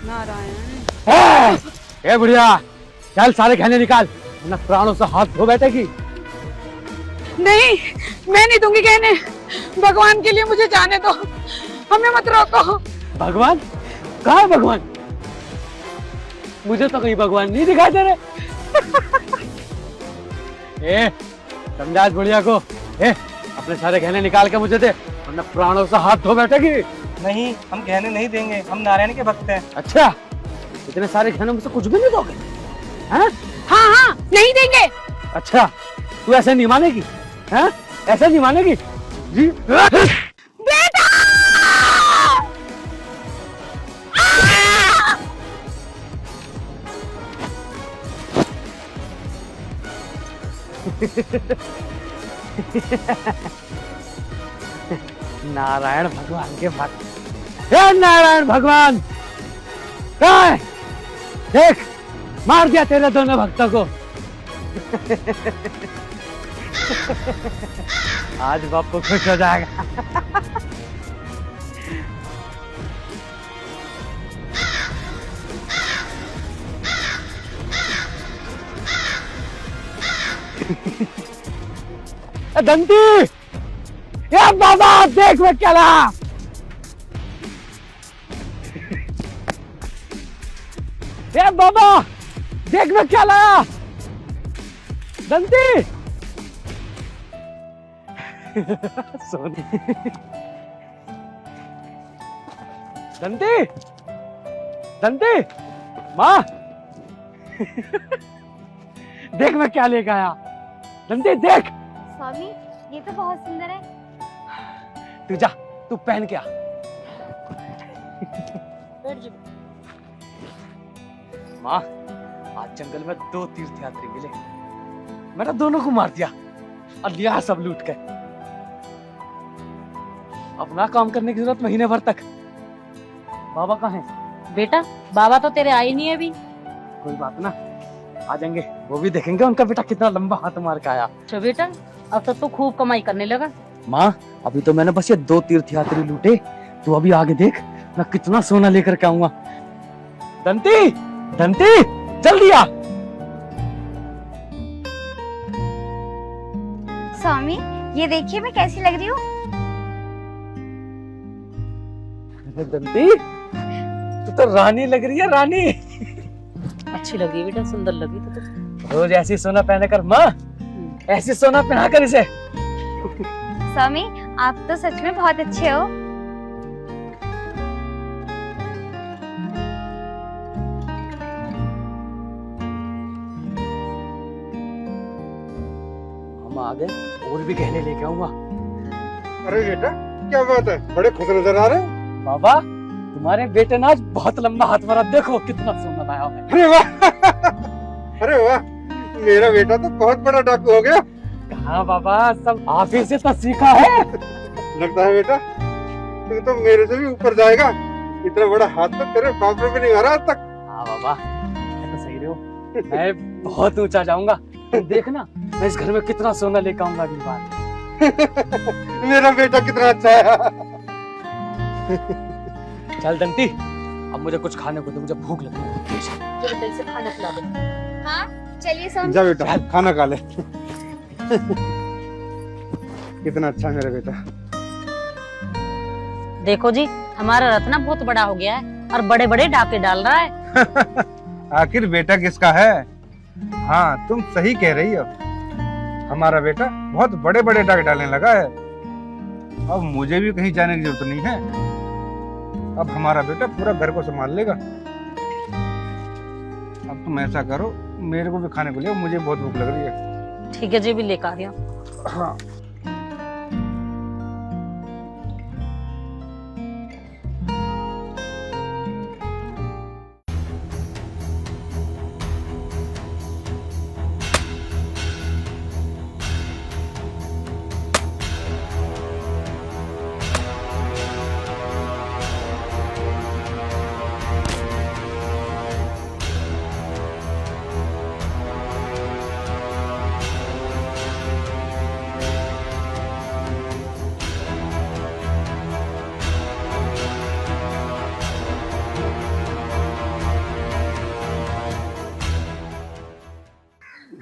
नारायण। ए बुढ़िया, चल सारे गहने निकाल, वरना प्राणों से हाथ धो बैठेगी। नहीं, मैं नहीं दूंगी गहने। भगवान के लिए मुझे जाने दो, हमें मत रोको। भगवान? कहाँ है भगवान? मुझे तो कहीं भगवान नहीं दिखाई दे रहे। ए, समझा इस बुढ़िया को। ए, अपने सारे गहने निकाल के मुझे दे, वरना प्राणों से हाथ धो बैठेगी। नहीं, हम गहने नहीं देंगे, हम नारायण के भक्त हैं। अच्छा, इतने सारे गहने मुझसे कुछ भी नहीं दोगे? हैं? हाँ हाँ, नहीं देंगे। अच्छा, तू ऐसे नहीं मानेगी? हैं? ऐसे नहीं मानेगी? जी? बेटा! नारायण भगवान के भक्त। हे नारायण भगवान, कहाँ है? देख, मार दिया तेरे दोनों भक्तों को। आज बापू खुश हो जाएगा। दंती, ये बाबा देख मैं क्या ला। ये बाबा देख मैं क्या लाया। दंती। सोनी। दंती, दंती, माँ। देख मैं क्या लेकर आया। दंती देख। स्वामी, ये तो बहुत सुंदर है। तू जा, तू पहन के आ। माँ, आज जंगल में 2 तीर्थयात्री मिले, मैंने दोनों को मार दिया और लिया सब लूट के। अपना काम करने की जरूरत महीने भर तक। बाबा कहाँ हैं? बेटा, बाबा तो तेरे आए नहीं अभी। कोई बात ना, आ जाएंगे, वो भी देखेंगे उनका बेटा कितना लंबा हाथ मार के आया। अच्छा बेटा, अब तो तू खूब कमाई करने लगा। माँ, अभी तो मैंने बस ये 2 तीर्थयात्री लूटे, तू अभी आगे देख मैं कितना सोना लेकर के आऊंगा। दंती, दंती, जल्दी आ। स्वामी, ये देखिए मैं कैसी लग रही हूँ। दंती, तू तो रानी लग रही है, रानी। अच्छी लगी बेटा, सुंदर लगी तो। रोज ऐसी सोना पहने कर माँ, ऐसी सोना पहना कर इसे। स्वामी, आप तो सच में बहुत अच्छे हो। हम आ गए, और भी गहने लेके आऊंगा। अरे बेटा, क्या बात है, बड़े खुश नजर आ रहे हैं। बाबा, तुम्हारे बेटे ने आज बहुत लंबा हाथ मारा, देखो कितना सोना लाया है। अरे वाह, अरे वाह, मेरा बेटा तो बहुत बड़ा डाकू हो गया। कहाँ बाबा, सब आप ही से तो सीखा है। लगता है बेटा तू तो मेरे से भी ऊपर जाएगा। इतना बड़ा हाथ तो तेरे बाप ने भी नहीं मारा आज तक। हाँ बाबा, मैं तो सही रहे हो, मैं बहुत ऊंचा जाऊंगा। तुम देखना, मैं इस घर में कितना सोना लेकर आऊंगा अगली बार। मेरा बेटा कितना अच्छा है। चल दंती, अब मुझे कुछ खाने को दे, मुझे भूख लगी है। जो बेटा इसे खाना खिला दे। हाँ, चलिए स्वामी। जा बेटा, खाना खा ले। कितना अच्छा मेरा बेटा। देखो जी, हमारा रत्ना बहुत बड़ा हो गया है और बड़े बड़े डाके डाल रहा है। आखिर बेटा किसका है? हाँ, तुम सही कह रही हो, हमारा बेटा बहुत बड़े बड़े डाक डालने लगा है। अब मुझे भी कहीं जाने की जरूरत नहीं है। अब हमारा बेटा पूरा घर को संभाल लेगा। अब तुम ऐसा करो, मेरे को भी खाने को लियो, मुझे बहुत भूख लग रही है। ठीक है जी, भी लेकर आ रही हूँ। हाँ।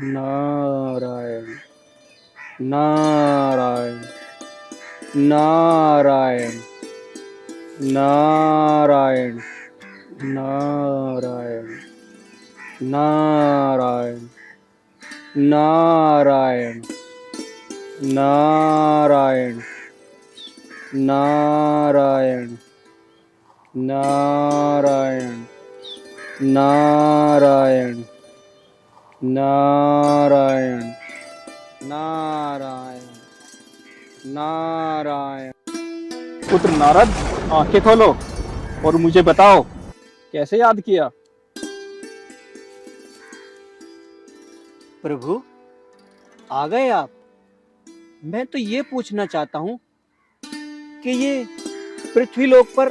नारायण नारायण नारायण नारायण नारायण नारायण नारायण नारायण नारायण नारायण नारायण नारायण नारायण नारायण। पुत्र नारद, आंखें खोलो और मुझे बताओ कैसे याद किया। प्रभु आ गए आप। मैं तो ये पूछना चाहता हूँ कि ये पृथ्वीलोक पर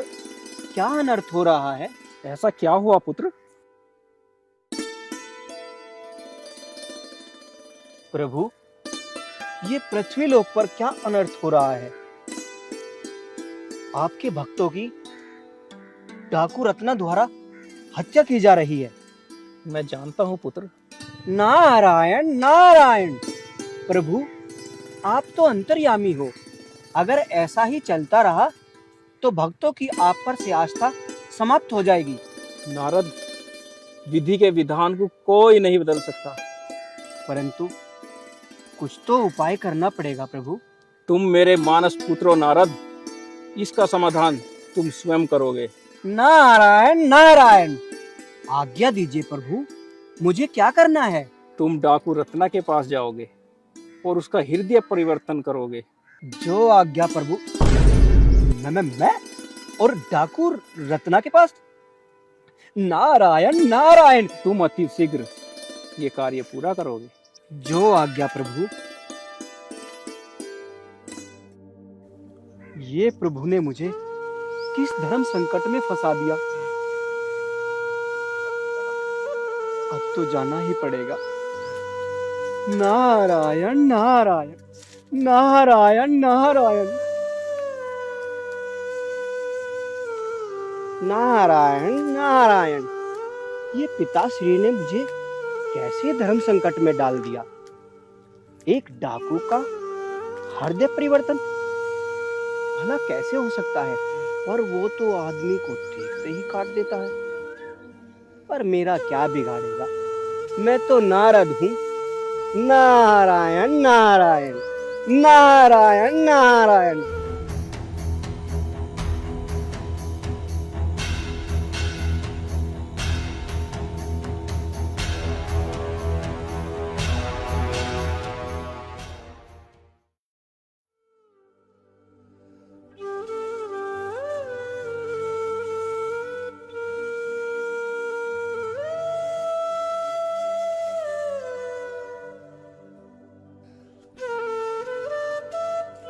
क्या अनर्थ हो रहा है। ऐसा क्या हुआ पुत्र। प्रभु ये पृथ्वीलोक पर क्या अनर्थ हो रहा है। आपके भक्तों की डाकू रत्ना द्वारा हत्या की जा रही है। मैं जानता हूँ पुत्र। नारायण नारायण। प्रभु आप तो अंतर्यामी हो। अगर ऐसा ही चलता रहा तो भक्तों की आप पर से आस्था समाप्त हो जाएगी। नारद, विधि के विधान को कोई नहीं बदल सकता, परंतु कुछ तो उपाय करना पड़ेगा प्रभु। तुम मेरे मानस पुत्रो नारद, इसका समाधान तुम स्वयं करोगे। नारायण नारायण। आज्ञा दीजिए प्रभु, मुझे क्या करना है। तुम डाकू रत्ना के पास जाओगे और उसका हृदय परिवर्तन करोगे। जो आज्ञा प्रभु। मैं और डाकू रत्ना के पास। नारायण नारायण। तुम अति शीघ्र ये कार्य पूरा करोगे। जो आज्ञा प्रभु। ये प्रभु ने मुझे किस धर्म संकट में फंसा दिया। अब तो जाना ही पड़ेगा। नारायण नारायण नारायण नारायण नारायण नारायण। ये पिताश्री ने मुझे कैसे धर्म संकट में डाल दिया। एक डाकू का हृदय परिवर्तन भला कैसे हो सकता है। और वो तो आदमी को देखते ही काट देता है। पर मेरा क्या बिगाड़ेगा, मैं तो नारद हूँ। नारायण नारायण नारायण नारायण।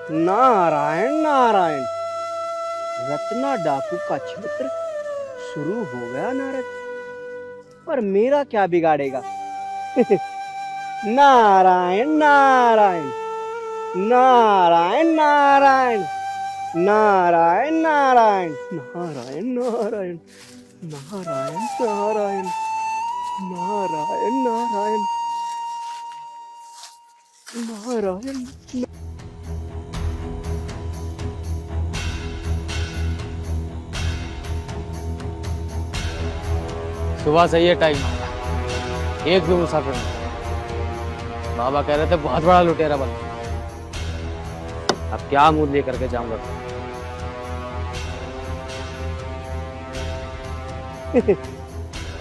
नारायण नारायण। रत्ना डाकू का क्षेत्र शुरू हो गया नारद, पर मेरा क्या बिगाड़ेगा। नारायण नारायण नारायण नारायण नारायण नारायण नारायण नारायण नारायण नारायण नारायण नारायण नारायण। सुबह से ये टाइम आ रहा, एक भी मुसाफिर नहीं। बाबा कह रहे थे बहुत बड़ा लुटेरा बन। अब क्या मुंह लेकर के जाऊंगा।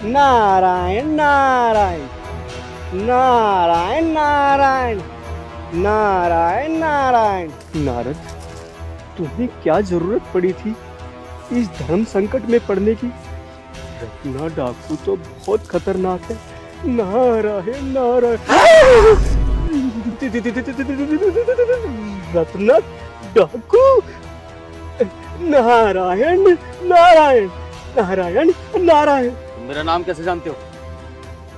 नारायण नारायण नारायण नारायण नारायण नारायण। नारद, तुम्हें क्या जरूरत पड़ी थी इस धर्म संकट में पड़ने की। रत्ना डाकू तो बहुत खतरनाक है। नारायण नारायण। रत्ना डाकू। नारायण नारायण नारायण नारायण। तुम मेरा नाम कैसे जानते हो?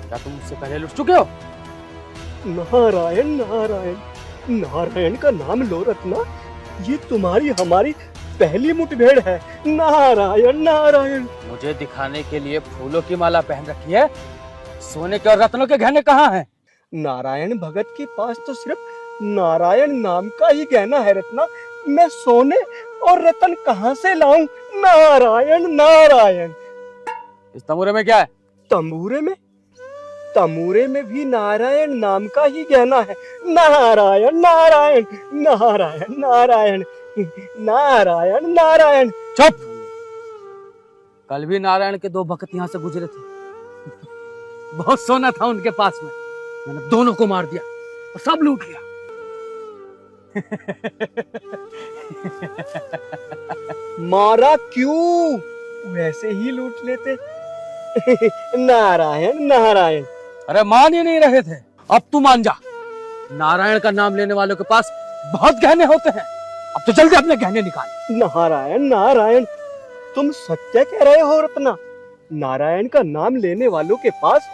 क्या तुम मुझसे पहले लुट चुके हो? नारायण नारायण नारायण का नाम लो रत्ना। ये तुम्हारी हमारी पहली मुठभेड़ है। नारायण नारायण। मुझे दिखाने के लिए फूलों की माला पहन रखी है, सोने के और रत्नों के गहने कहाँ हैं? नारायण भगत के पास तो सिर्फ नारायण नाम का ही गहना है रत्ना। मैं सोने और रतन कहाँ से लाऊं? नारायण नारायण। इस तंबूरे में क्या है? तंबूरे में? तंबूरे में भी नारायण नाम का ही गहना है। नारायण नारायण नारायण नारायण नारायण नारायण। चुप। कल भी नारायण के 2 भक्त यहाँ से गुजरे थे। बहुत सोना था उनके पास में, मैंने दोनों को मार दिया और सब लूट लिया। मारा क्यों? वैसे ही लूट लेते। नारायण नारायण। अरे मान ही नहीं रहे थे, अब तू मान जा। नारायण का नाम लेने वालों के पास बहुत गहने होते हैं। अब तो जल्दी अपने गहने निकाल। नारायण नारायण, तुम सत्य कह रहे हो रत्ना। नारायण का नाम लेने वालों के पास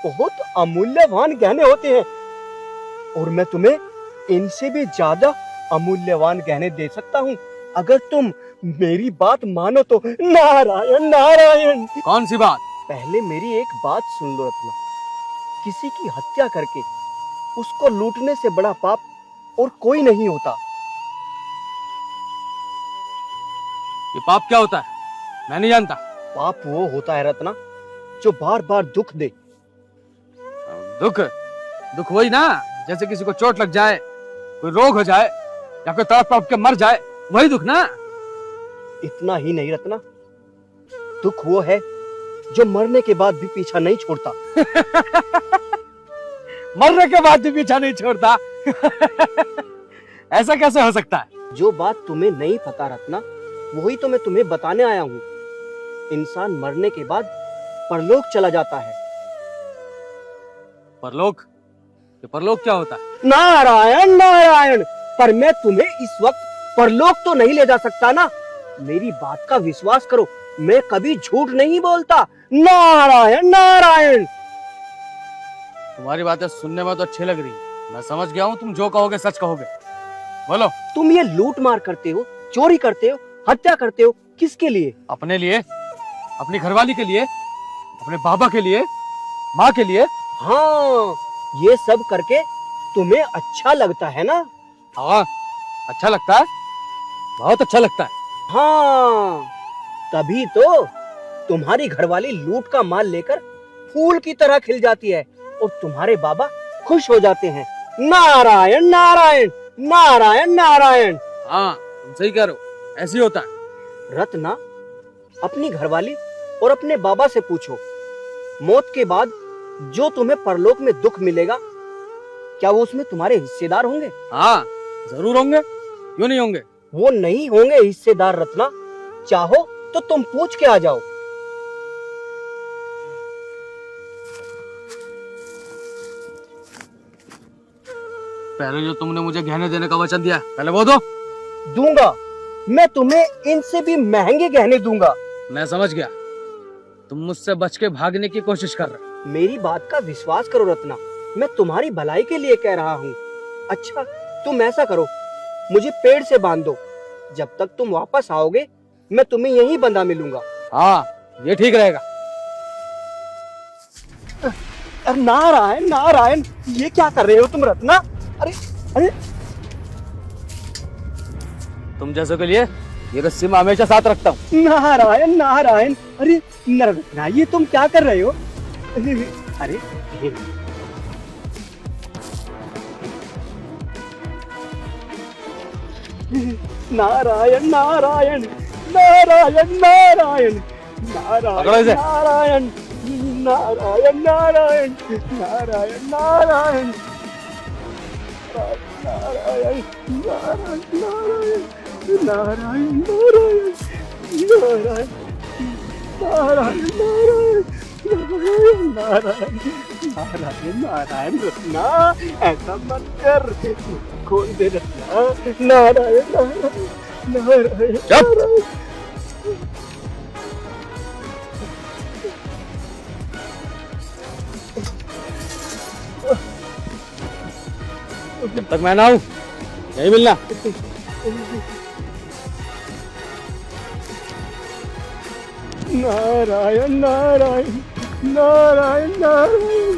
बहुत अमूल्यवान गहने होते हैं, और मैं तुम्हें इनसे भी ज्यादा अमूल्यवान गहने दे सकता हूँ अगर तुम मेरी बात मानो तो। नारायण नारायण। कौन सी बात? पहले मेरी एक बात सुन लो रत्ना। किसी की हत्या करके उसको लूटने से बड़ा पाप और कोई नहीं होता। ये पाप क्या होता है? मैं नहीं जानता। पाप वो होता है रत्ना जो बार बार दुख दे। दुख? दुख वही ना, जैसे किसी को चोट लग जाए, कोई रोग हो जाए, या कोई तड़प तड़प के मर जाए, वही दुख ना। इतना ही नहीं रत्ना, दुख वो है जो मरने के बाद भी पीछा नहीं छोड़ता। मरने के बाद भी पीछा नहीं छोड़ता? ऐसा कैसे हो सकता है? जो बात तुम्हें नहीं पता रत्ना, वही तो मैं तुम्हें बताने आया हूँ। इंसान मरने के बाद परलोक चला जाता है। परलोक? ये परलोक क्या होता है? नारायण नारायण। पर मैं तुम्हें इस वक्त परलोक तो नहीं ले जा सकता ना। मेरी बात का विश्वास करो, मैं कभी झूठ नहीं बोलता। नारायण नारायण। तुम्हारी बातें सुनने में तो अच्छी लग रही है। मैं समझ गया हूँ, तुम जो कहोगे सच कहोगे। बोलो। तुम ये लूट मार करते हो, चोरी करते हो, हत्या करते हो, किसके लिए? अपने लिए, अपनी घरवाली के लिए, अपने बाबा के लिए, माँ के लिए। हाँ, ये सब करके तुम्हें अच्छा लगता है ना? हाँ, अच्छा लगता है, बहुत अच्छा लगता है। हाँ, तभी तो तुम्हारी घरवाली लूट का माल लेकर फूल की तरह खिल जाती है और तुम्हारे बाबा खुश हो जाते हैं। नारायण नारायण नारायण नारायण। हाँ, तुम सही कह रहे हो, ऐसे ही होता है। रत्ना, अपनी घरवाली और अपने बाबा से पूछो, मौत के बाद जो तुम्हें परलोक में दुख मिलेगा, क्या वो उसमें तुम्हारे हिस्सेदार होंगे? हाँ, जरूर होंगे, क्यों नहीं होंगे? वो नहीं होंगे हिस्सेदार रत्ना। चाहो तो तुम पूछ के आ जाओ। पहले जो तुमने मुझे गहने देने का वचन दिया, पहले वो दो। दूंगा, मैं तुम्हें इनसे भी महंगे गहने दूंगा। मैं समझ गया, तुम मुझसे बच के भागने की कोशिश कर रहे हो। मेरी बात का विश्वास करो रत्ना, मैं तुम्हारी भलाई के लिए कह रहा हूँ। अच्छा, तुम ऐसा करो, मुझे पेड़ से बांध दो। जब तक तुम वापस आओगे मैं तुम्हें यहीं बंधा मिलूंगा। हाँ, ये ठीक रहेगा। अरे नारायण नारायण, ये क्या कर रहे हो तुम रत्ना? अरे अरे, तुम जैसों के लिए ये रस्सी मैं हमेशा साथ रखता हूँ। नारायण नारायण। अरे रत्ना, ये तुम क्या कर रहे हो? अरे नारायण नारायण नारायण नारायण पकड़ो इसे। नारायण नारायण नारायण नारायण नारायण नारायण नारायण नारायण नारायण नारायण नारायण नारायण नारायण नारायण नारायण। रत्ना, ऐसा मत कर, खोल दे रत्ना। नारायण नारायण नारायण नारायण। जब तक मैं ना आऊं यही मिलना। नारायण नारायण नारायण नारायण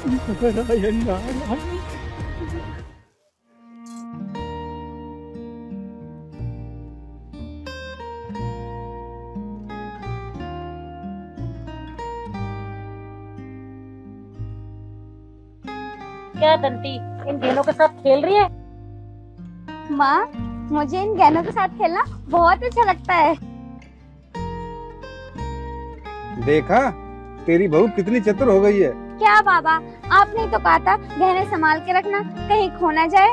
नारायण नारायण। क्या दंती इन गेंदों के साथ खेल रही है? माँ, मुझे इन गहनों के साथ खेलना बहुत अच्छा लगता है। देखा, तेरी बहू कितनी चतुर हो गई है। क्या बाबा, आपने ही तो कहा था गहने संभाल के रखना, कहीं खो ना जाए।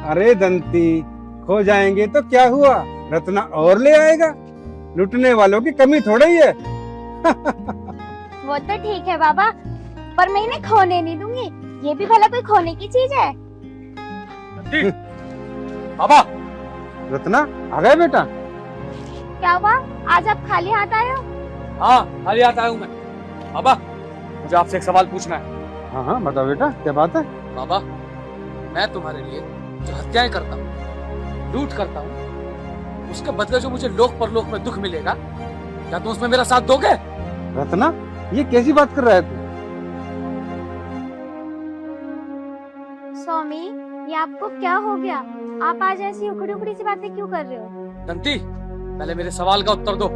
अरे दंती, खो जाएंगे तो क्या हुआ, रत्ना और ले आएगा। लुटने वालों की कमी थोड़ा ही है। वो तो ठीक है बाबा, पर मैं इन्हें खोने नहीं दूंगी। ये भी भला कोई खोने की चीज है? बाबा, रत्ना आ गए बेटा। क्या हुआ, आज आप खाली हाथ आए हो? हाँ खाली हाथ आया हूँ मैं। बाबा, मुझे आपसे एक सवाल पूछना है। हाँ हाँ बताओ बेटा, क्या बात है। बाबा, मैं तुम्हारे लिए जो हत्याएं करता हूँ, लूट करता हूँ, उसके बदले जो मुझे लोक परलोक में दुख मिलेगा, क्या तुम उसमें मेरा साथ दोगे? रत्ना, ये कैसी बात कर रहा है तू। स्वामी, ये आपको क्या हो गया? आप आज ऐसी उखड़ी उखड़ी सी बातें क्यों कर रहे हो? दंती, पहले मेरे सवाल का उत्तर दो।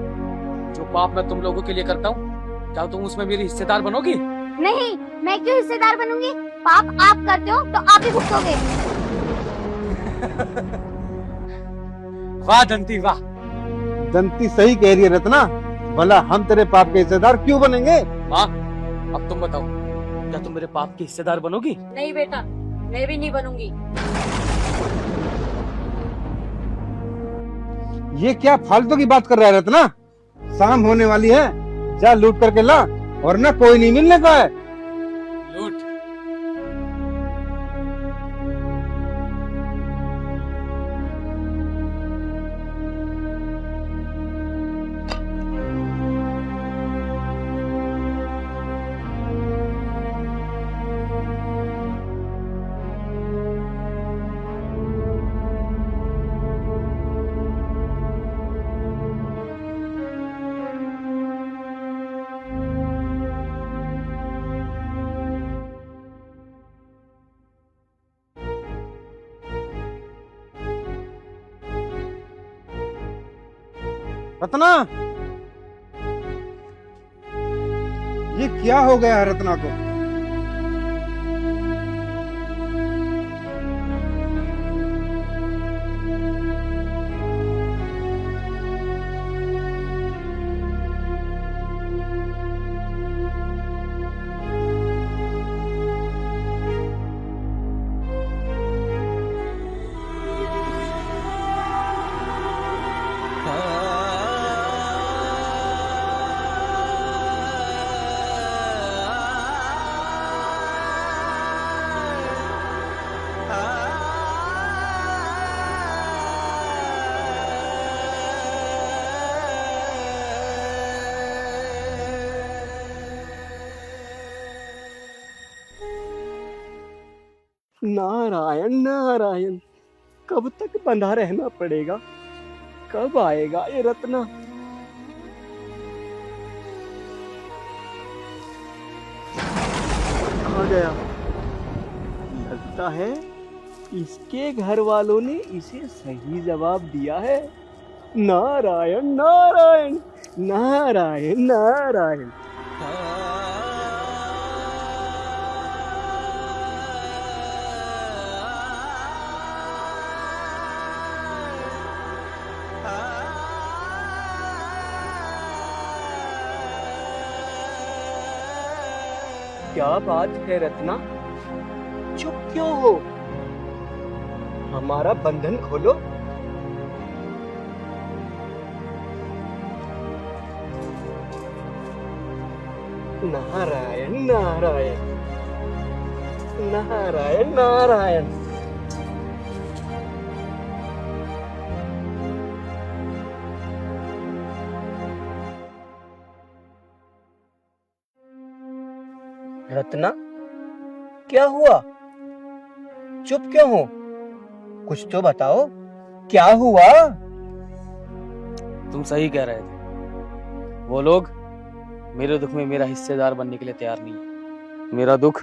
जो पाप मैं तुम लोगों के लिए करता हूँ, क्या तुम उसमें मेरी हिस्सेदार बनोगी? नहीं, मैं क्यों हिस्सेदार बनूंगी? पाप आप करते हो तो आप ही भुगतोगे। वाह दंती वाह। दंती सही कह रही है रत्ना, भला हम तेरे पाप के हिस्सेदार क्यों बनेंगे। माँ, अब तुम बताओ, क्या तुम मेरे पाप के हिस्सेदार बनोगी? नहीं बेटा, मैं भी नहीं बनूंगी। ये क्या फालतू की बात कर रहा है रत्ना। शाम होने वाली है, जा लूट करके ला, और ना कोई नहीं मिलने का है। लूट? रत्ना, ये क्या हो गया है रत्ना को। नारायण नारायण, कब तक बंधा रहना पड़ेगा, कब आएगा ये रत्ना। आ गया, लगता है इसके घर वालों ने इसे सही जवाब दिया है। नारायण नारायण नारायण नारायण। क्या बात है रत्ना, चुप क्यों हो? हमारा बंधन खोलो। नारायण नारायण नारायण नारायण। रत्ना, क्या हुआ? चुप क्यों हो? कुछ तो बताओ, क्या हुआ? तुम सही कह रहे थे, वो लोग मेरे दुख में मेरा हिस्सेदार बनने के लिए तैयार नहीं है। मेरा दुख